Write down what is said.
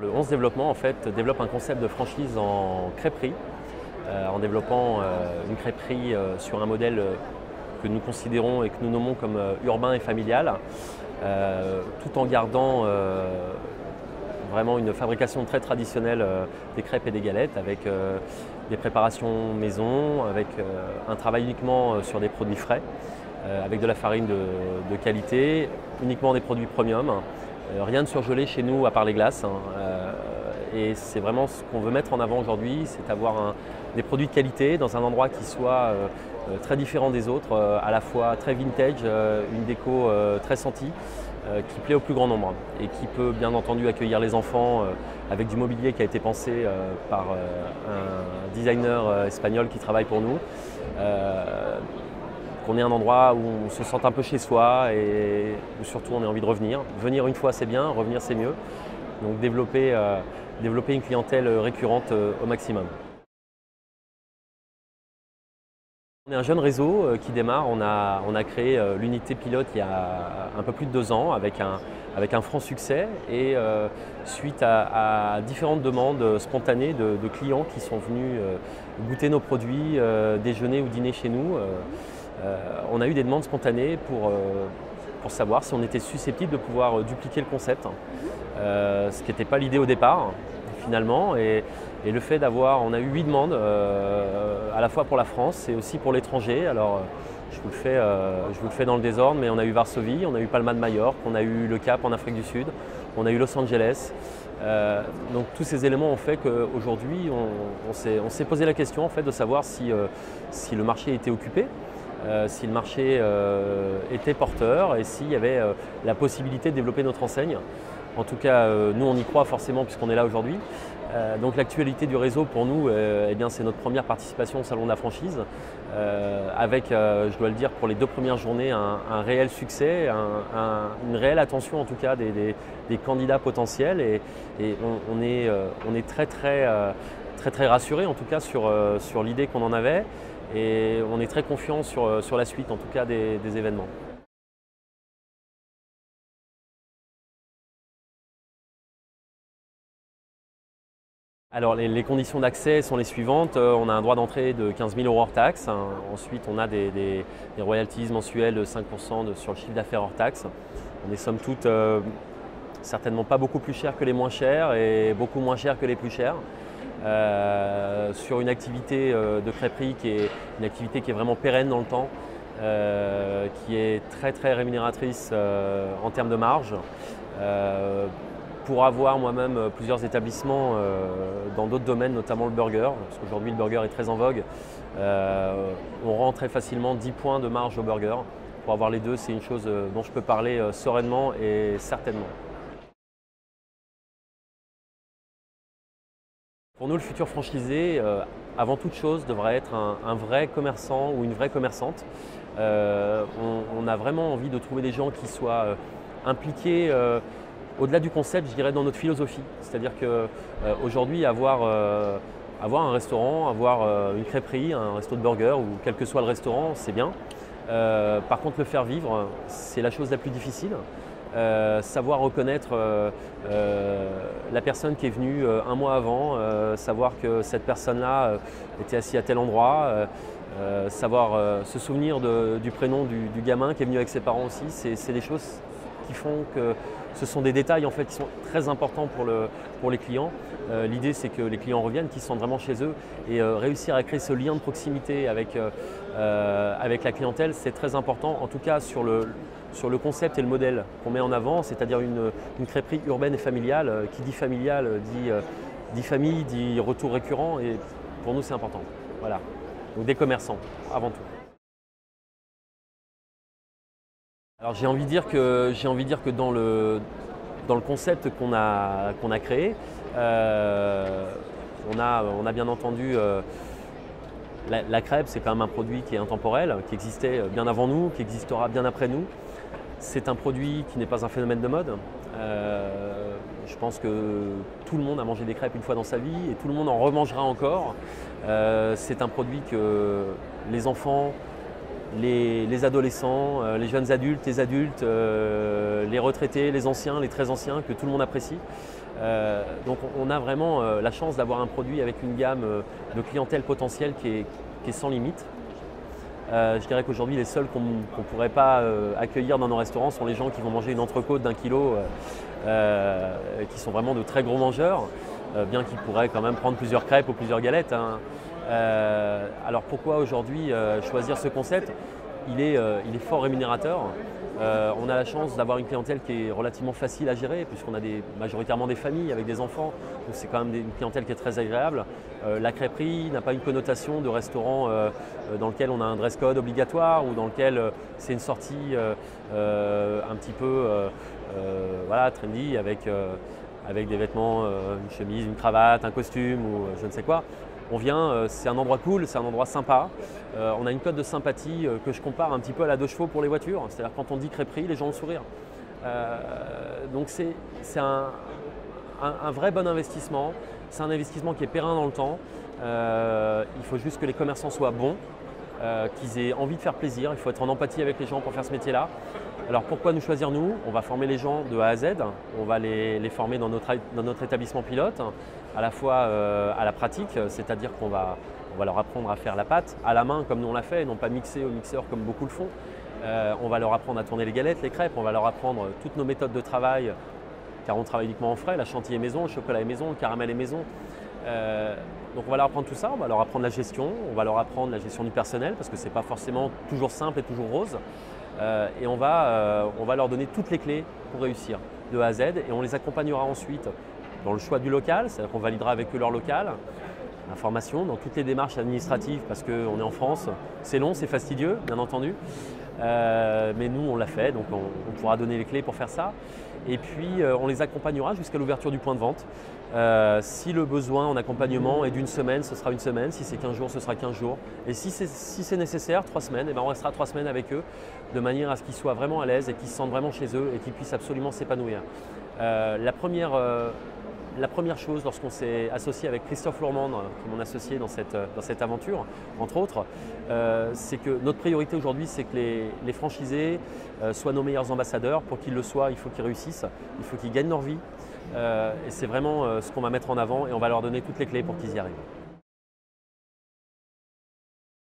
Le 11 Développement en fait, développe un concept de franchise en crêperie, en développant une crêperie sur un modèle que nous considérons et que nous nommons comme urbain et familial, tout en gardant vraiment une fabrication très traditionnelle des crêpes et des galettes avec des préparations maison, avec un travail uniquement sur des produits frais, avec de la farine de qualité, uniquement des produits premium. Rien de surgelé chez nous à part les glaces. Et c'est vraiment ce qu'on veut mettre en avant aujourd'hui, c'est avoir des produits de qualité dans un endroit qui soit très différent des autres, à la fois très vintage, une déco très sentie, qui plaît au plus grand nombre et qui peut bien entendu accueillir les enfants avec du mobilier qui a été pensé par un designer espagnol qui travaille pour nous. Qu'on ait un endroit où on se sente un peu chez soi et où surtout on a envie de revenir. Venir une fois c'est bien, revenir c'est mieux. Donc développer une clientèle récurrente au maximum. On est un jeune réseau qui démarre. On a créé l'unité pilote il y a un peu plus de 2 ans avec un franc succès et suite à différentes demandes spontanées de clients qui sont venus goûter nos produits, déjeuner ou dîner chez nous. On a eu des demandes spontanées pour savoir si on était susceptible de pouvoir dupliquer le concept, ce qui n'était pas l'idée au départ finalement. Et le fait on a eu 8 demandes à la fois pour la France et aussi pour l'étranger. Alors je vous le fais dans le désordre, mais on a eu Varsovie, on a eu Palma de Majorque, on a eu le Cap en Afrique du Sud, on a eu Los Angeles. Donc tous ces éléments ont fait qu'aujourd'hui on s'est posé la question en fait, de savoir si le marché était occupé. Si le marché était porteur et s'il y avait la possibilité de développer notre enseigne. En tout cas, nous on y croit forcément puisqu'on est là aujourd'hui. Donc l'actualité du réseau pour nous, eh bien, c'est notre première participation au Salon de la franchise, avec, je dois le dire, pour les 2 premières journées, un réel succès, une réelle attention en tout cas des candidats potentiels et on est très rassurés en tout cas sur l'idée qu'on en avait. Et on est très confiant sur la suite, en tout cas, des événements. Alors les conditions d'accès sont les suivantes. On a un droit d'entrée de 15 000 € hors taxe. Ensuite, on a des royalties mensuelles de 5% sur le chiffre d'affaires hors taxe. On est somme toute certainement pas beaucoup plus cher que les moins chers et beaucoup moins chers que les plus chers. Sur une activité de crêperie qui est une activité qui est vraiment pérenne dans le temps, qui est très rémunératrice en termes de marge. Pour avoir moi-même plusieurs établissements dans d'autres domaines, notamment le burger, parce qu'aujourd'hui le burger est très en vogue, on rend très facilement 10 points de marge au burger. Pour avoir les deux, c'est une chose dont je peux parler sereinement et certainement. Pour nous, le futur franchisé, avant toute chose, devrait être un vrai commerçant ou une vraie commerçante. On a vraiment envie de trouver des gens qui soient impliqués au-delà du concept, je dirais, dans notre philosophie. C'est-à-dire qu'aujourd'hui, avoir un restaurant, avoir une crêperie, un resto de burger ou quel que soit le restaurant, c'est bien. Par contre, le faire vivre, c'est la chose la plus difficile. Savoir reconnaître la personne qui est venue un mois avant, savoir que cette personne-là était assise à tel endroit, savoir se souvenir du prénom du gamin qui est venu avec ses parents aussi, c'est des choses qui font que ce sont des détails en fait, qui sont très importants pour les clients. L'idée c'est que les clients reviennent, qu'ils se sentent vraiment chez eux et réussir à créer ce lien de proximité avec la clientèle, c'est très important, en tout cas sur le concept et le modèle qu'on met en avant, c'est-à-dire une crêperie urbaine et familiale. Qui dit familiale dit famille, dit retour récurrent et pour nous c'est important. Voilà. Donc des commerçants avant tout. Alors j'ai envie de dire que dans le concept qu'on a créé, on a bien entendu la crêpe, c'est quand même un produit qui est intemporel, qui existait bien avant nous, qui existera bien après nous. C'est un produit qui n'est pas un phénomène de mode. Je pense que tout le monde a mangé des crêpes une fois dans sa vie et tout le monde en remangera encore. C'est un produit que les enfants, les adolescents, les jeunes adultes, les retraités, les anciens, les très anciens, que tout le monde apprécie. Donc on a vraiment la chance d'avoir un produit avec une gamme de clientèle potentielle qui est sans limite. Je dirais qu'aujourd'hui, les seuls qu'on ne pourrait pas accueillir dans nos restaurants sont les gens qui vont manger une entrecôte d'1 kilo, qui sont vraiment de très gros mangeurs, bien qu'ils pourraient quand même prendre plusieurs crêpes ou plusieurs galettes, hein. Alors pourquoi aujourd'hui choisir ce concept? Il est fort rémunérateur. On a la chance d'avoir une clientèle qui est relativement facile à gérer, puisqu'on a majoritairement des familles avec des enfants, donc c'est quand même une clientèle qui est très agréable. La crêperie n'a pas une connotation de restaurant dans lequel on a un dress code obligatoire ou dans lequel c'est une sortie un petit peu voilà, trendy avec des vêtements, une chemise, une cravate, un costume ou je ne sais quoi. On vient, c'est un endroit cool, c'est un endroit sympa. On a une cote de sympathie que je compare un petit peu à la 2 chevaux pour les voitures. C'est-à-dire quand on dit crêperie, les gens ont le sourire. Donc c'est un vrai bon investissement. C'est un investissement qui est périn dans le temps. Il faut juste que les commerçants soient bons, qu'ils aient envie de faire plaisir. Il faut être en empathie avec les gens pour faire ce métier-là. Alors pourquoi nous choisir nous? On va former les gens de A à Z. On va les former dans notre établissement pilote, à la fois à la pratique, c'est-à-dire qu'on va leur apprendre à faire la pâte à la main comme nous on l'a fait, et non pas mixer au mixeur comme beaucoup le font. On va leur apprendre à tourner les galettes, les crêpes, on va leur apprendre toutes nos méthodes de travail, car on travaille uniquement en frais, la chantilly est maison, le chocolat est maison, le caramel est maison. Donc on va leur apprendre tout ça, on va leur apprendre la gestion, on va leur apprendre la gestion du personnel, parce que ce n'est pas forcément toujours simple et toujours rose. Et on va leur donner toutes les clés pour réussir de A à Z, et on les accompagnera ensuite dans le choix du local, c'est-à-dire qu'on validera avec eux leur local, la formation, dans toutes les démarches administratives, parce qu'on est en France, c'est long, c'est fastidieux, bien entendu, mais nous on l'a fait, donc on pourra donner les clés pour faire ça. Et puis on les accompagnera jusqu'à l'ouverture du point de vente. Si le besoin en accompagnement est d'une semaine, ce sera une semaine. Si c'est 15 jours, ce sera 15 jours. Et si c'est nécessaire, 3 semaines, eh ben on restera 3 semaines avec eux, de manière à ce qu'ils soient vraiment à l'aise et qu'ils se sentent vraiment chez eux et qu'ils puissent absolument s'épanouir. La première chose, lorsqu'on s'est associé avec Christophe Lourmand, qui est mon associé dans cette aventure, entre autres, c'est que notre priorité aujourd'hui, c'est que les franchisés soient nos meilleurs ambassadeurs. Pour qu'ils le soient, il faut qu'ils réussissent, il faut qu'ils gagnent leur vie. Et c'est vraiment ce qu'on va mettre en avant, et on va leur donner toutes les clés pour qu'ils y arrivent.